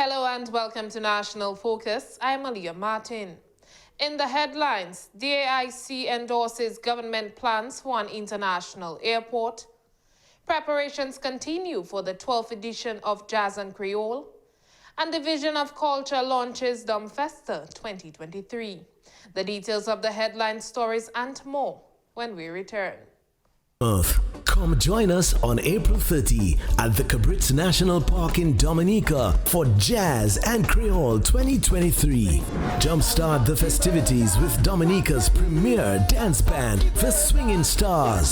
Hello and welcome to National Focus. I'm Aliyah Martin. In the headlines, DAIC endorses government plans for an international airport. Preparations continue for the 12th edition of Jazz and Creole. And Division of Culture launches Domfesta 2023. The details of the headline stories and more when we return. Come join us on April 30 at the Cabritz National Park in Dominica for Jazz and Creole 2023. Jumpstart the festivities with Dominica's premier dance band, the Swinging Stars.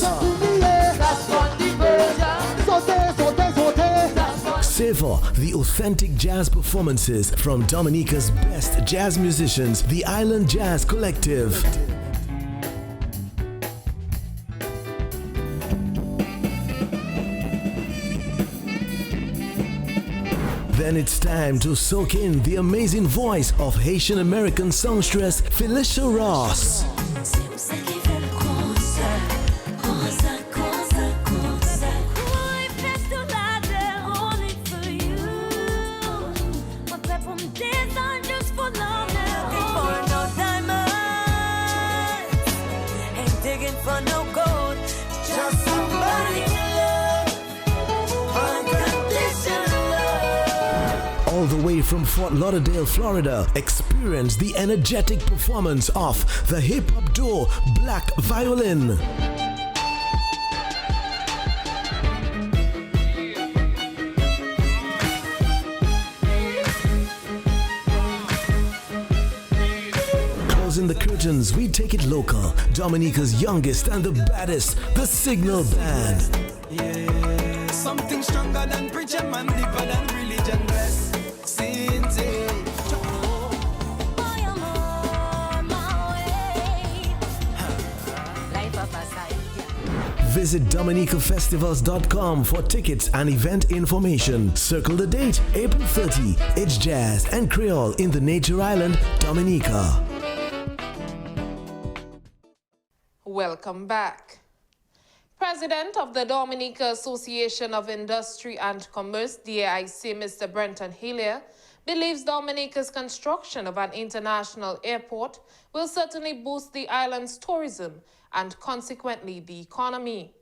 Savor the authentic jazz performances from Dominica's best jazz musicians, the Island Jazz Collective. Then it's time to soak in the amazing voice of Haitian American songstress Felicia Ross. All the way from Fort Lauderdale, Florida, experience the energetic performance of the hip-hop duo Black Violin. Closing the curtains, we take it local. Dominica's youngest and the baddest, the Signal Band. Yeah, something stronger than preacher man, deeper than religion. Visit dominicafestivals.com for tickets and event information. Circle the date, April 30. It's Jazz and Creole in the Nature Island, Dominica. Welcome back. President of the Dominica Association of Industry and Commerce, DAIC, Mr. Brenton Hillier, believes Dominica's construction of an international airport will certainly boost the island's tourism and consequently the economy.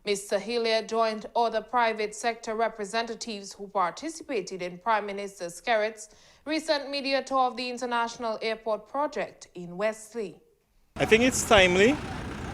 Mr. Hillier joined other private sector representatives who participated in Prime Minister Skerritt's recent media tour of the international airport project in Wesley. I think it's timely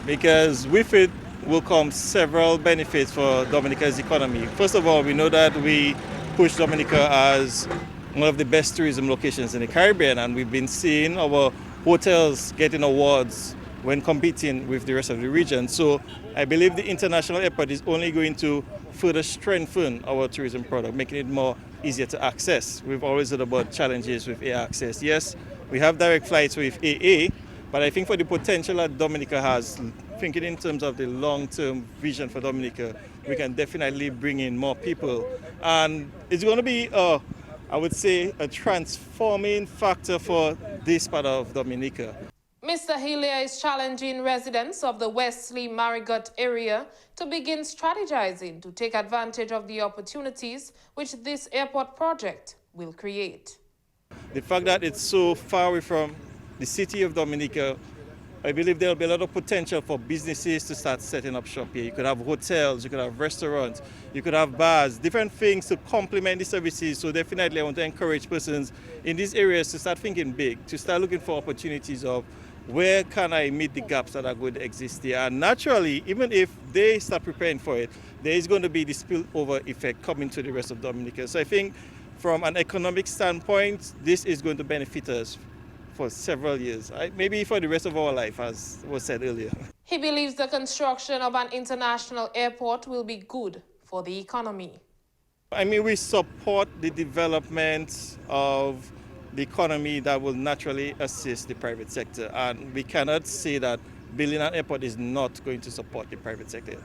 because with it will come several benefits for Dominica's economy. First of all, we know that we push Dominica as one of the best tourism locations in the Caribbean, and we've been seeing our hotels getting awards when competing with the rest of the region. So I believe the international airport is only going to further strengthen our tourism product, making it more easier to access. We've always heard about challenges with air access. Yes, we have direct flights with AA, but I think for the potential that Dominica has, thinking in terms of the long-term vision for Dominica, we can definitely bring in more people. And it's going to be, I would say, a transforming factor for this part of Dominica. Mr. Hillier is challenging residents of the Wesley Marigot area to begin strategizing to take advantage of the opportunities which this airport project will create. The fact that it's so far away from the city of Dominica, I believe there will be a lot of potential for businesses to start setting up shop here. You could have hotels, you could have restaurants, you could have bars, different things to complement the services. So definitely I want to encourage persons in these areas to start thinking big, to start looking for opportunities of where can I meet the gaps that are going to exist here. And naturally, even if they start preparing for it, there is going to be the spillover effect coming to the rest of Dominica. So I think from an economic standpoint, this is going to benefit us for several years, maybe for the rest of our life, as was said earlier. He believes the construction of an international airport will be good for the economy. I mean, we support the development of the economy that will naturally assist the private sector, and we cannot say that building an airport is not going to support the private sector.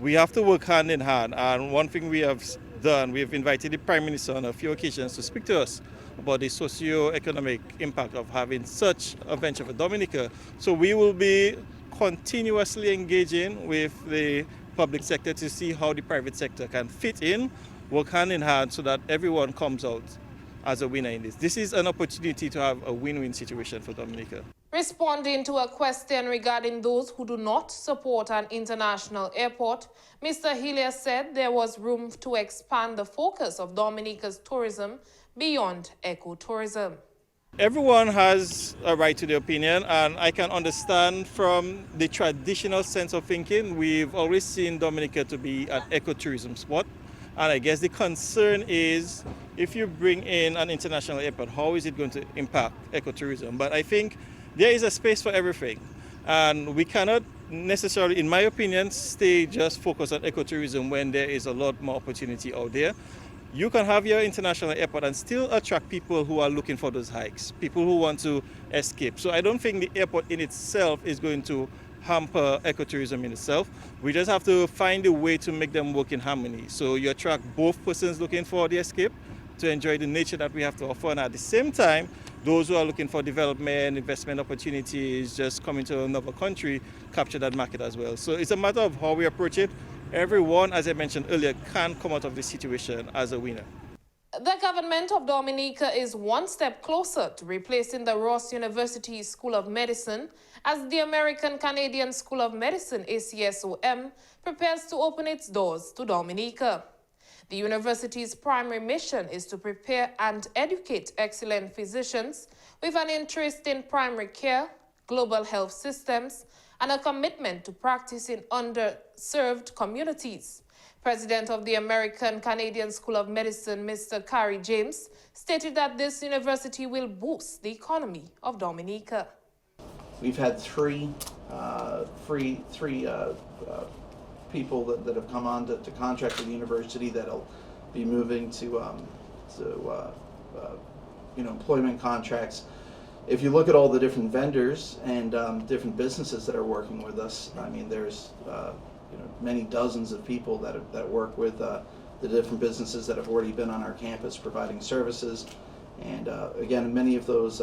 We have to work hand in hand, and one thing we have done, we have invited the Prime Minister on a few occasions to speak to us about the socio-economic impact of having such a venture for Dominica. So we will be continuously engaging with the public sector to see how the private sector can fit in, work hand in hand so that everyone comes out as a winner in this. This is an opportunity to have a win-win situation for Dominica. Responding to a question regarding those who do not support an international airport, Mr. Hillier said there was room to expand the focus of Dominica's tourism beyond ecotourism. Everyone has a right to their opinion, and I can understand from the traditional sense of thinking, we've always seen Dominica to be an ecotourism spot. And I guess the concern is if you bring in an international airport, how is it going to impact ecotourism? But I think there is a space for everything. And we cannot necessarily, in my opinion, stay just focused on ecotourism when there is a lot more opportunity out there. You can have your international airport and still attract people who are looking for those hikes, people who want to escape. So I don't think the airport in itself is going to hamper ecotourism in itself. We just have to find a way to make them work in harmony. So you attract both persons looking for the escape to enjoy the nature that we have to offer, and at the same time, those who are looking for development, investment opportunities, just coming to another country, capture that market as well. So it's a matter of how we approach it. Everyone, as I mentioned earlier, can come out of this situation as a winner. The government of Dominica is one step closer to replacing the Ross University School of Medicine as the American Canadian School of Medicine, ACSOM, prepares to open its doors to Dominica. The university's primary mission is to prepare and educate excellent physicians with an interest in primary care, global health systems, and a commitment to practice in underserved communities. President of the American Canadian School of Medicine, Mr. Carrie James, stated that this university will boost the economy of Dominica. We've had three people that have come on to contract with the university that'll be moving to employment contracts. If you look at all the different vendors and different businesses that are working with us, I mean, there's many dozens of people that work with the different businesses that have already been on our campus providing services, and again, many of those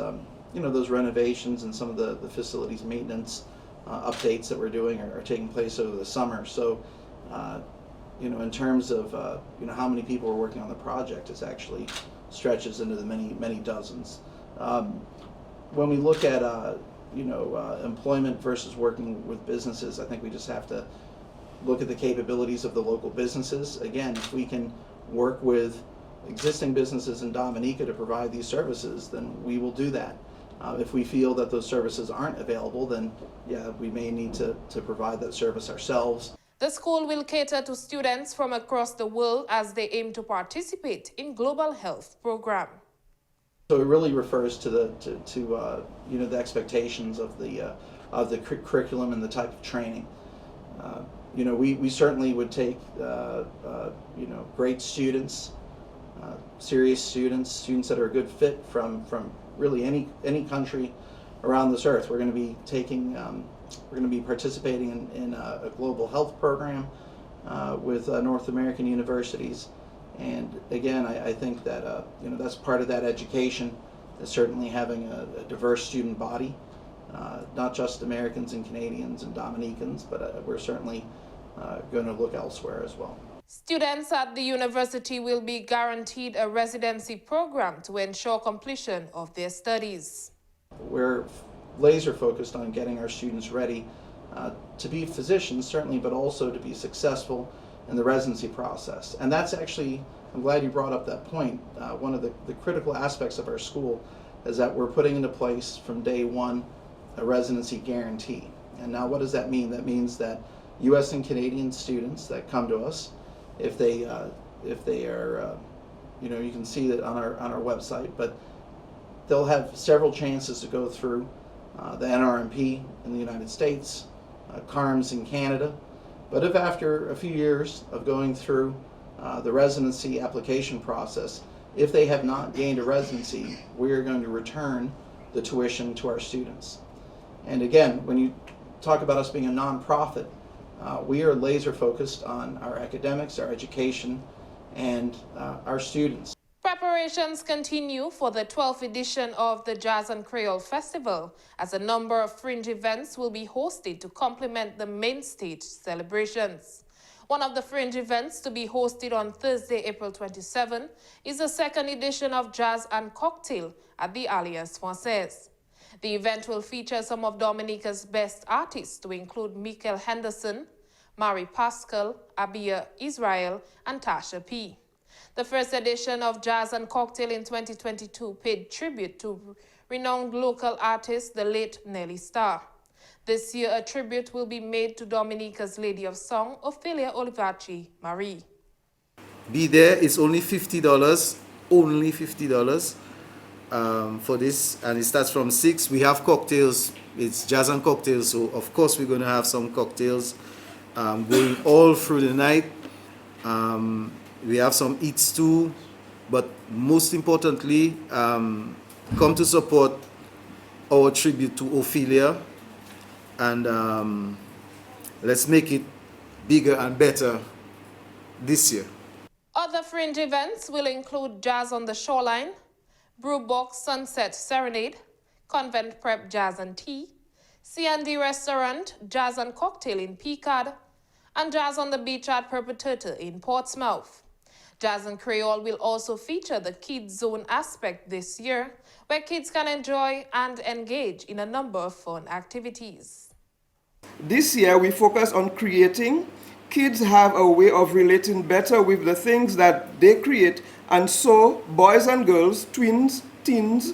those renovations and some of the facilities maintenance updates that we're doing are taking place over the summer. So in terms of how many people are working on the project, it actually stretches into the many dozens. When we look at employment versus working with businesses, I think we just have to look at the capabilities of the local businesses. Again, if we can work with existing businesses in Dominica to provide these services, then we will do that. If we feel that those services aren't available, then yeah, we may need to provide that service ourselves. The school will cater to students from across the world as they aim to participate in global health program. So it really refers to the expectations of the curriculum and the type of training. We certainly would take great students, serious students that are a good fit from really any country around this earth. We're going to be participating in a global health program with North American universities. And again, I think that that's part of that education, is certainly having a diverse student body, not just Americans and Canadians and Dominicans, but we're certainly going to look elsewhere as well. Students at the university will be guaranteed a residency program to ensure completion of their studies. We're laser focused on getting our students ready to be physicians, certainly, but also to be successful in the residency process. And that's actually, I'm glad you brought up that point. One of the critical aspects of our school is that we're putting into place from day one a residency guarantee. And now what does that mean? That means that U.S. and Canadian students that come to us, if they are, you can see that on our website, but they'll have several chances to go through the NRMP in the United States, CARMS in Canada. But if after a few years of going through the residency application process, if they have not gained a residency, we are going to return the tuition to our students. And again, when you talk about us being a nonprofit, we are laser focused on our academics, our education, and our students. Preparations continue for the 12th edition of the Jazz and Creole Festival, as a number of fringe events will be hosted to complement the main stage celebrations. One of the fringe events to be hosted on Thursday, April 27, is the second edition of Jazz and Cocktail at the Alliance Française. The event will feature some of Dominica's best artists, to include Michael Henderson, Mari Pascal, Abia Israel, and Tasha P. The first edition of Jazz and Cocktail in 2022 paid tribute to renowned local artist, the late Nelly Starr. This year, a tribute will be made to Dominica's Lady of Song, Ophelia Olivachi Marie. Be there. It's only $50, only $50 for this, and it starts from 6. We have cocktails. It's Jazz and Cocktails, so of course we're going to have some cocktails going all through the night. We have some eats too, but most importantly, come to support our tribute to Ophelia, and let's make it bigger and better this year. Other fringe events will include Jazz on the Shoreline, Brewbox Sunset Serenade, Convent Prep Jazz and Tea, C&D Restaurant Jazz and Cocktail in Picard, and Jazz on the Beach at Perpetuity in Portsmouth. Jazz and Creole will also feature the Kids Zone aspect this year, where kids can enjoy and engage in a number of fun activities. This year we focus on creating. Kids have a way of relating better with the things that they create, and so boys and girls, twins, teens,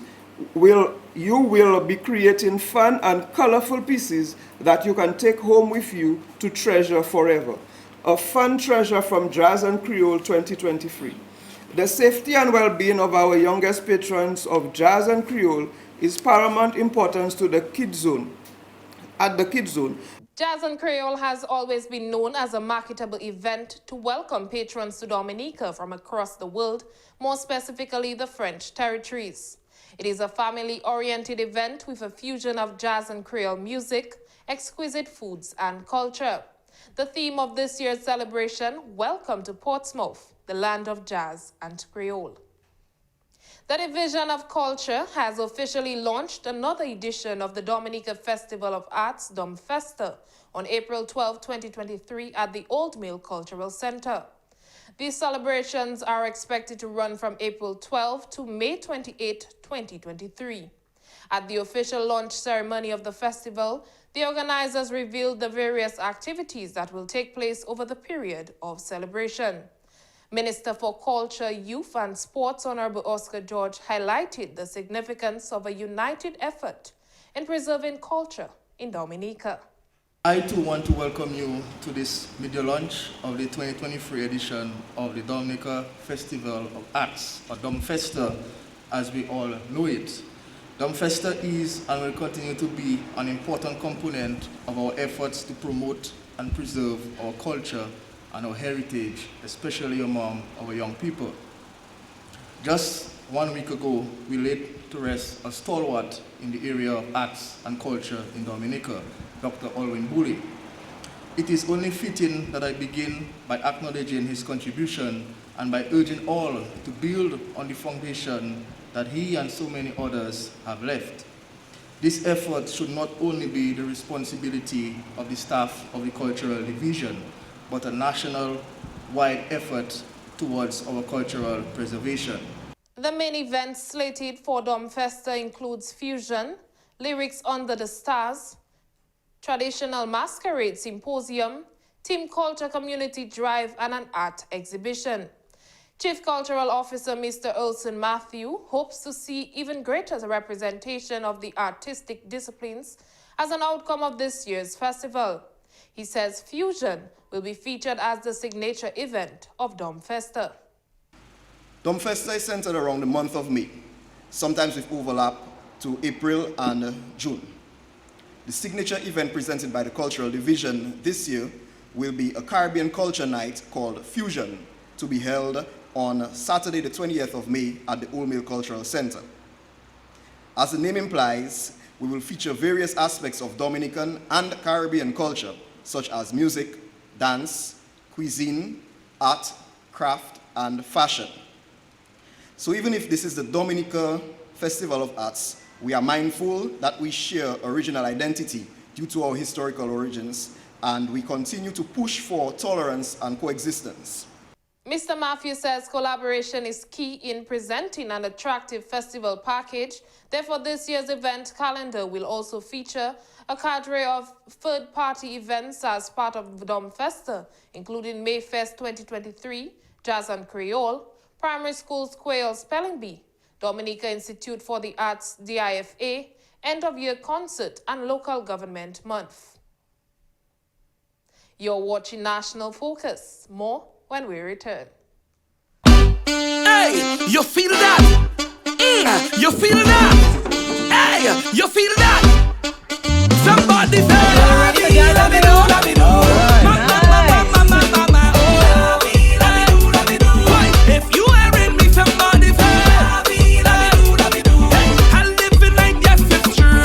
you will be creating fun and colorful pieces that you can take home with you to treasure forever. A fun treasure from Jazz and Creole 2023. The safety and well-being of our youngest patrons of Jazz and Creole is paramount importance to the Kids Zone. At the Kids Zone, Jazz and Creole has always been known as a marketable event to welcome patrons to Dominica from across the world, more specifically the French territories. It is a family-oriented event with a fusion of jazz and Creole music, exquisite foods, and culture. The theme of this year's celebration, Welcome to Portsmouth, the land of jazz and Creole. The Division of Culture has officially launched another edition of the Dominica Festival of Arts, DomFesta, on April 12, 2023 at the Old Mill Cultural Center. These celebrations are expected to run from April 12 to May 28, 2023. At the official launch ceremony of the festival, the organizers revealed the various activities that will take place over the period of celebration. Minister for Culture, Youth and Sports, Honorable Oscar George, highlighted the significance of a united effort in preserving culture in Dominica. I too want to welcome you to this media launch of the 2023 edition of the Dominica Festival of Arts, or DomFesta as we all know it. DomFesta is and will continue to be an important component of our efforts to promote and preserve our culture and our heritage, especially among our young people. Just 1 week ago, we laid to rest a stalwart in the area of arts and culture in Dominica, Dr. Alwyn. It is only fitting that I begin by acknowledging his contribution and by urging all to build on the foundation that he and so many others have left. This effort should not only be the responsibility of the staff of the Cultural Division, but a national-wide effort towards our cultural preservation. The main events slated for DomFesta includes fusion, lyrics under the stars, traditional masquerade symposium, team culture community drive, and an art exhibition. Chief Cultural Officer Mr. Olson Matthew hopes to see even greater representation of the artistic disciplines as an outcome of this year's festival. He says fusion will be featured as the signature event of DomFesta. DomFesta is centered around the month of May, sometimes with overlap to April and June. The signature event presented by the Cultural Division this year will be a Caribbean culture night called Fusion, to be held on Saturday the 20th of May at the Old Mill Cultural Center. As the name implies, we will feature various aspects of Dominican and Caribbean culture, such as music, dance, cuisine, art, craft, and fashion. So even if this is the Dominica Festival of Arts, we are mindful that we share original identity due to our historical origins and we continue to push for tolerance and coexistence. Mr. Matthew says collaboration is key in presenting an attractive festival package. Therefore, this year's event calendar will also feature a cadre of third-party events as part of Domfesta, including Mayfest 2023, Jazz and Creole, Primary Schools Quail Spelling Bee, Dominica Institute for the Arts DIFA, end-of-year concert, and local government month. You're watching National Focus. More when we return. Hey, you feel that? You feel that? Hey, you feel that? Somebody say, let me know, let me know. If you hearing me, somebody say, I'm living like yes, it's true.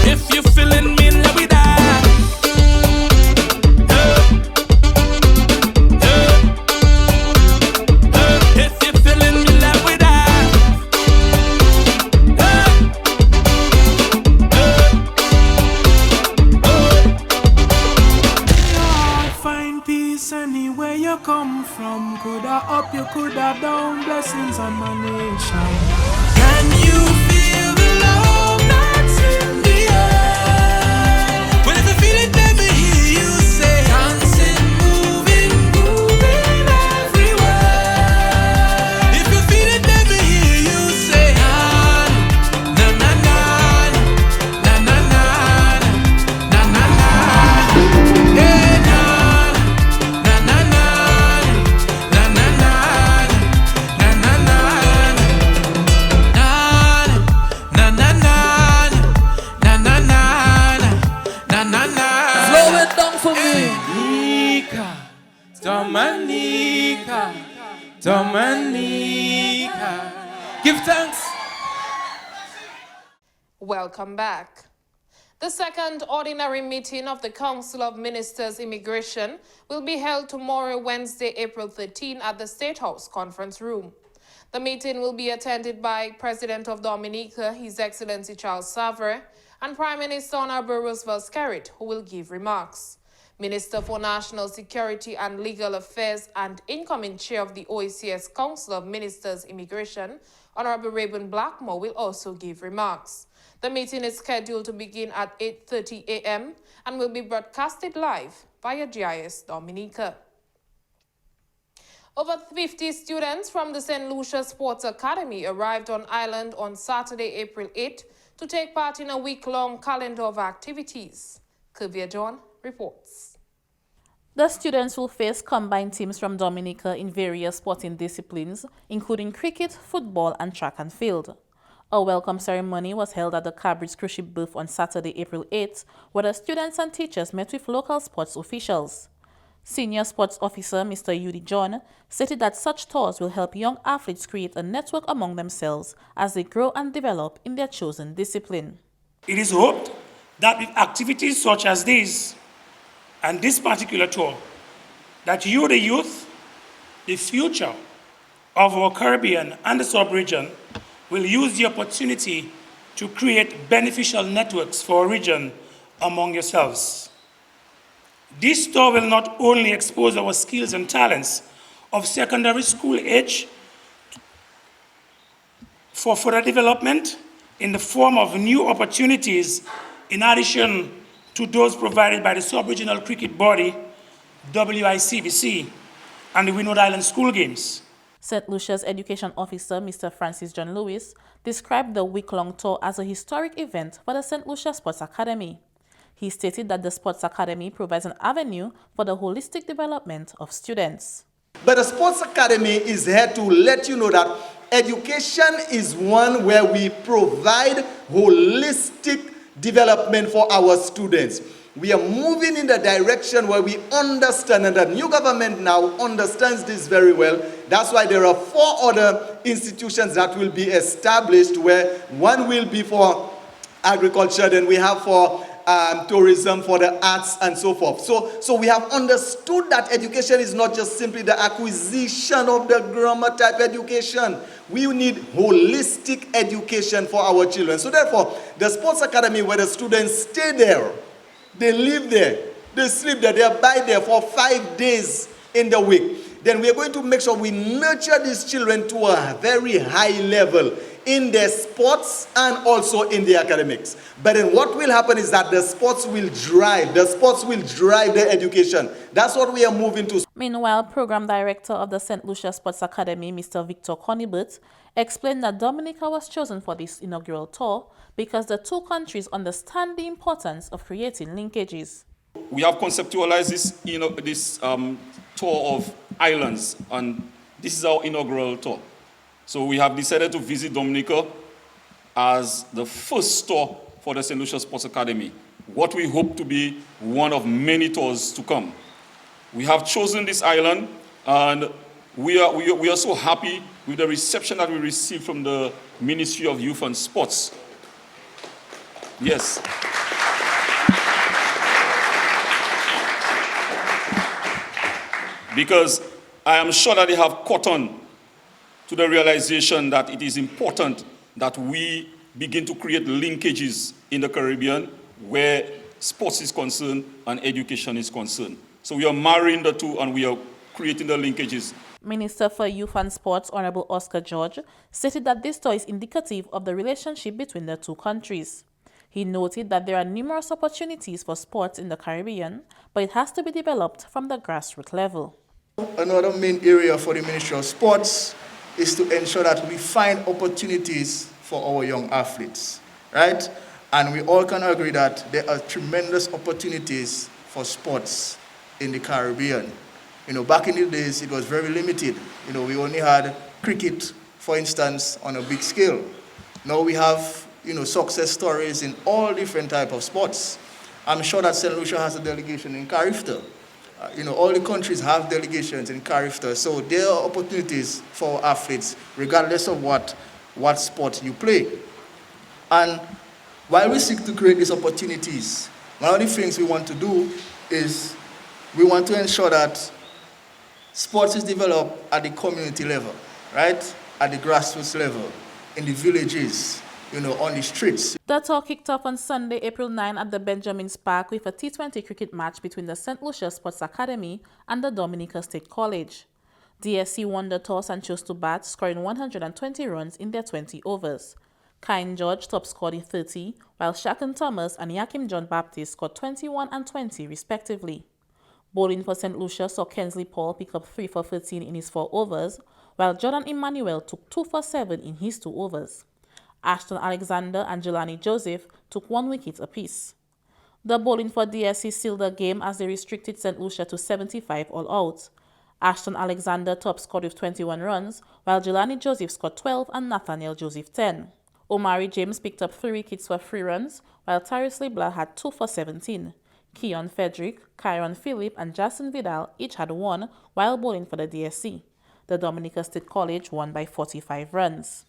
If you feeling me, let me die. If you feeling me, let me die. Find peace anywhere you come from. Coulda up, you coulda down. Blessings on my nation. Can you feel the love that's in the air? When I feel it, let me hear you say, dancing, moving, moving everywhere. If you feel it, let me hear you say, na na na na na na na na na. Hey, slow it down for me. Dominica, Dominica. Give thanks. Welcome back. The second ordinary meeting of the Council of Ministers Immigration will be held tomorrow, Wednesday, April 13, at the State House Conference Room. The meeting will be attended by President of Dominica, His Excellency Charles Savre, and Prime Minister Honorable Roosevelt Skerrit, who will give remarks. Minister for National Security and Legal Affairs and incoming chair of the OECS Council of Ministers Immigration, Honorable Rayburn Blackmore, will also give remarks. The meeting is scheduled to begin at 8:30 a.m. and will be broadcasted live via GIS Dominica. Over 50 students from the St. Lucia Sports Academy arrived on island on Saturday, April 8, to take part in a week-long calendar of activities. Kavia John reports. The students will face combined teams from Dominica in various sporting disciplines, including cricket, football, and track and field. A welcome ceremony was held at the Cabridge cruise ship booth on Saturday, April 8, where the students and teachers met with local sports officials. Senior Sports Officer Mr. Yudi John stated that such tours will help young athletes create a network among themselves as they grow and develop in their chosen discipline. It is hoped that with activities such as these and this particular tour, that you, the youth, the future of our Caribbean and the sub-region, will use the opportunity to create beneficial networks for our region among yourselves. This tour will not only expose our skills and talents of secondary school age for further development in the form of new opportunities in addition to those provided by the sub-regional cricket body, WICBC, and the Windward Island School Games. St. Lucia's Education Officer, Mr. Francis John Lewis, described the week-long tour as a historic event for the St. Lucia Sports Academy. He stated that the Sports Academy provides an avenue for the holistic development of students. But the Sports Academy is here to let you know that education is one where we provide holistic development for our students. We are moving in the direction where we understand, and the new government now understands this very well. That's why there are 4 other institutions that will be established, where one will be for agriculture, then we have for tourism, for the arts, and so forth. So we have understood that education is not just simply the acquisition of the grammar type education. We need holistic education for our children. So therefore, the Sports Academy, where the students stay there, They live there, they sleep there, they abide there for 5 days in the week. Then we are going to make sure we nurture these children to a very high level in their sports and also in the academics. But then what will happen is that the sports will drive their education. That's what we are moving to. Meanwhile, Program Director of the St. Lucia Sports Academy, Mr. Victor Conibert, explained that Dominica was chosen for this inaugural tour because the two countries understand the importance of creating linkages. We have conceptualized this tour of islands, and this is our inaugural tour. So we have decided to visit Dominica as the first tour for the St. Lucia Sports Academy, what we hope to be one of many tours to come. We have chosen this island, and we are so happy with the reception that we received from the Ministry of Youth and Sports. Yes. Because I am sure that they have caught on to the realization that it is important that we begin to create linkages in the Caribbean where sports is concerned and education is concerned. So we are marrying the two and we are creating the linkages. Minister for Youth and Sports, Honorable Oscar George, stated that this tour is indicative of the relationship between the two countries. He noted that there are numerous opportunities for sports in the Caribbean, but it has to be developed from the grassroots level. Another main area for the Ministry of Sports is to ensure that we find opportunities for our young athletes, right? And we all can agree that there are tremendous opportunities for sports in the Caribbean. Back in the days, it was very limited. We only had cricket, for instance, on a big scale. Now we have, success stories in all different types of sports. I'm sure that St. Lucia has a delegation in Carifta. All the countries have delegations in Carifta, so there are opportunities for athletes, regardless of what sport you play. And while we seek to create these opportunities, one of the things we want to do is we want to ensure that sports is developed at the community level, right? At the grassroots level, in the villages, on the streets. The tour kicked off on Sunday, April 9 at the Benjamin's Park with a T20 cricket match between the St. Lucia Sports Academy and the Dominica State College. DSC won the toss and chose to bat, scoring 120 runs in their 20 overs. Kine George top scored in 30, while Shaken Thomas and Yakim John Baptist scored 21 and 20 respectively. Bowling for St. Lucia saw Kensley Paul pick up 3 for 13 in his 4 overs, while Jordan Emmanuel took 2 for 7 in his 2 overs. Ashton Alexander and Jelani Joseph took 1 wicket apiece. The bowling for DSC sealed the game as they restricted St. Lucia to 75 all out. Ashton Alexander top scored with 21 runs, while Jelani Joseph scored 12 and Nathaniel Joseph 10. Omari James picked up 3 wickets for 3 runs, while Tyrus Leblanc had 2 for 17. Keon Frederick, Kyron Phillip and Jason Vidal each had 1 while bowling for the DSC. The Dominica State College won by 45 runs.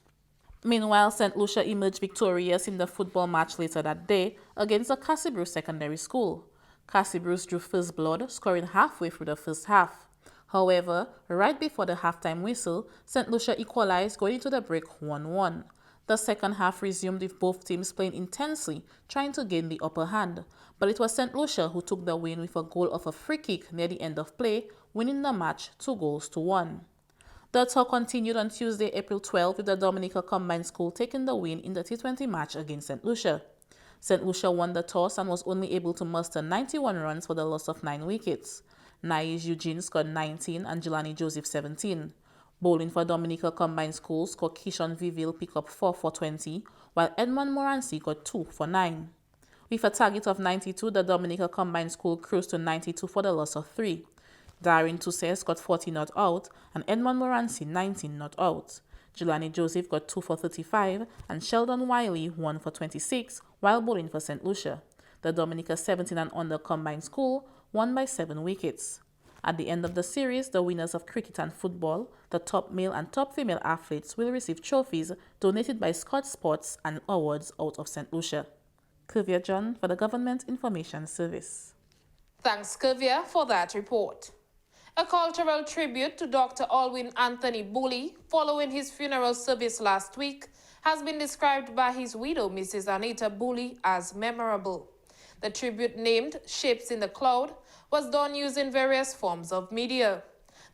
Meanwhile, St. Lucia emerged victorious in the football match later that day against the Cassibru Secondary School. Cassibrus drew first blood, scoring halfway through the first half. However, right before the halftime whistle, St. Lucia equalized going into the break 1-1. The second half resumed with both teams playing intensely, trying to gain the upper hand. But it was St. Lucia who took the win with a goal of a free kick near the end of play, winning the match 2-1. The tour continued on Tuesday, April 12, with the Dominica Combined School taking the win in the T20 match against St. Lucia. St. Lucia won the toss and was only able to muster 91 runs for the loss of 9 wickets. Nais Eugene scored 19 and Jelani Joseph 17. Bowling for Dominica Combined School scored Kishon Viville pick up 4 for 20, while Edmond Morancy got 2 for 9. With a target of 92, the Dominica Combined School cruised to 92 for the loss of 3. Darren Toussaint got 40 not out and Edmond Morancy 19 not out. Jelani Joseph got 2 for 35 and Sheldon Wiley 1 for 26 while bowling for St. Lucia. The Dominica 17 and under combined school won by 7 wickets. At the end of the series, the winners of cricket and football, the top male and top female athletes will receive trophies donated by Scott Sports and awards out of St. Lucia. Kuvia John for the Government Information Service. Thanks, Kuvia, for that report. A cultural tribute to Dr. Alwyn Anthony Bully following his funeral service last week has been described by his widow, Mrs. Anita Bully, as memorable. The tribute, named Shapes in the Cloud, was done using various forms of media.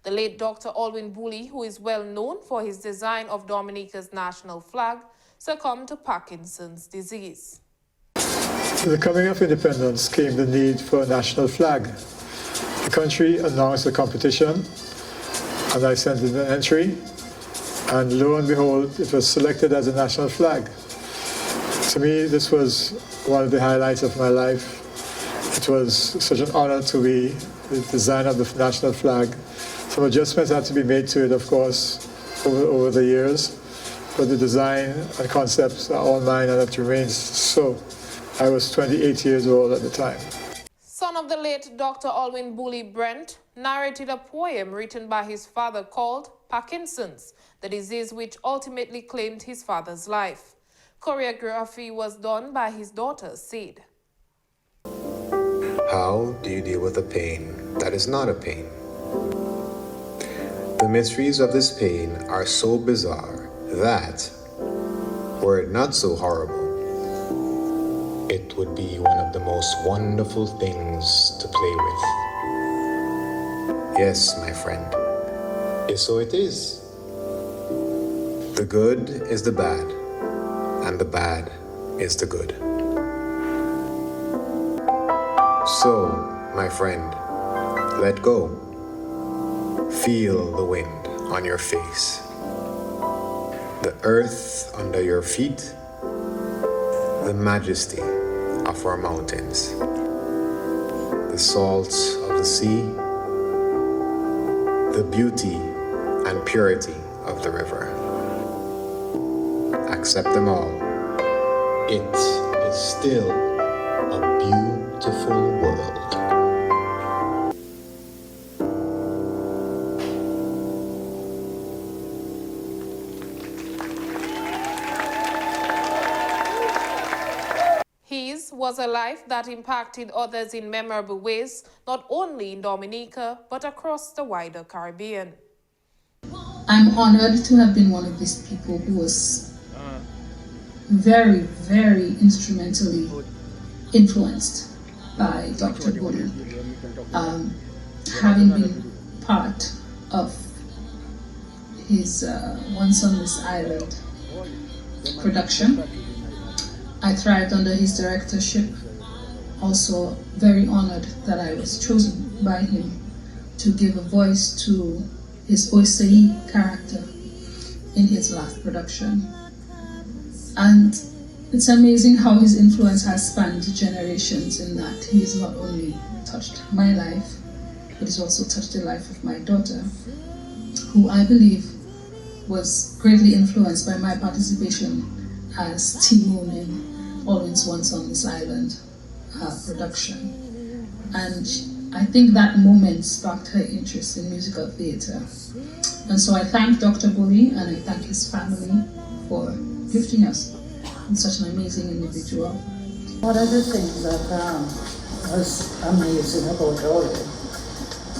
The late Dr. Alwyn, who is well known for his design of Dominica's national flag, succumbed to Parkinson's disease. With the coming of independence came the need for a national flag. The country announced the competition, and I sent in an entry, and lo and behold, it was selected as a national flag. To me, this was one of the highlights of my life. It was such an honor to be the designer of the national flag. Some adjustments had to be made to it, of course, over the years, but the design and concepts are all mine, and it remains so. I was 28 years old at the time. Son of the late Dr. Alwyn Brent narrated a poem written by his father called Parkinson's, the disease which ultimately claimed his father's life. Choreography was done by his daughter, Sid. How do you deal with a pain that is not a pain? The mysteries of this pain are so bizarre that, were it not so horrible, it would be one of the most wonderful things to play with. Yes, my friend, so it is. The good is the bad, and the bad is the good. So, my friend, let go. Feel the wind on your face, the earth under your feet, the majesty of our mountains, the salt of the sea, the beauty and purity of the river. Accept them all. It is still a beautiful world. His was a life that impacted others in memorable ways, not only in Dominica, but across the wider Caribbean. I'm honored to have been one of these people who was very, very instrumentally influenced by Dr. Bully. Having been part of his Once on This Island production, I thrived under his directorship. Also very honored that I was chosen by him to give a voice to his Osei character in his last production. And it's amazing how his influence has spanned generations, in that he has not only touched my life, but he's also touched the life of my daughter, who I believe was greatly influenced by my participation as Timon in Alwyn's Once on This Island production. And I think that moment sparked her interest in musical theatre. And so I thank Dr. Bully and I thank his family for gifting us with such an amazing individual. One of the things that was amazing about Alwyn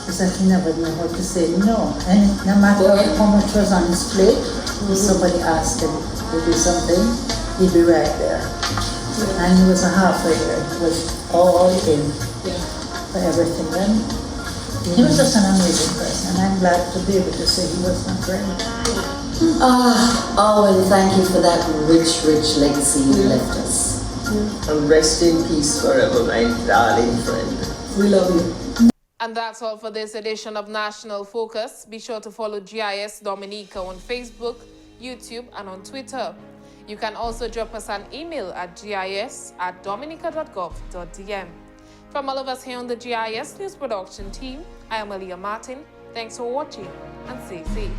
is that he never knew how to say no. And no matter how much was on his plate, if somebody asked him to do something, he'd be right there. And he was a halfway there. He was all in for everything. And he was just an amazing person. And I'm glad to be able to say he was my friend. Alwyn, thank you for that rich, rich legacy you left us. And rest in peace forever, my darling friend. We love you. And that's all for this edition of National Focus. Be sure to follow GIS Dominica on Facebook, YouTube, and on Twitter. You can also drop us an email at gis@dominica.gov.dm. From all of us here on the GIS News Production team, I am Aaliyah Martin. Thanks for watching and stay safe.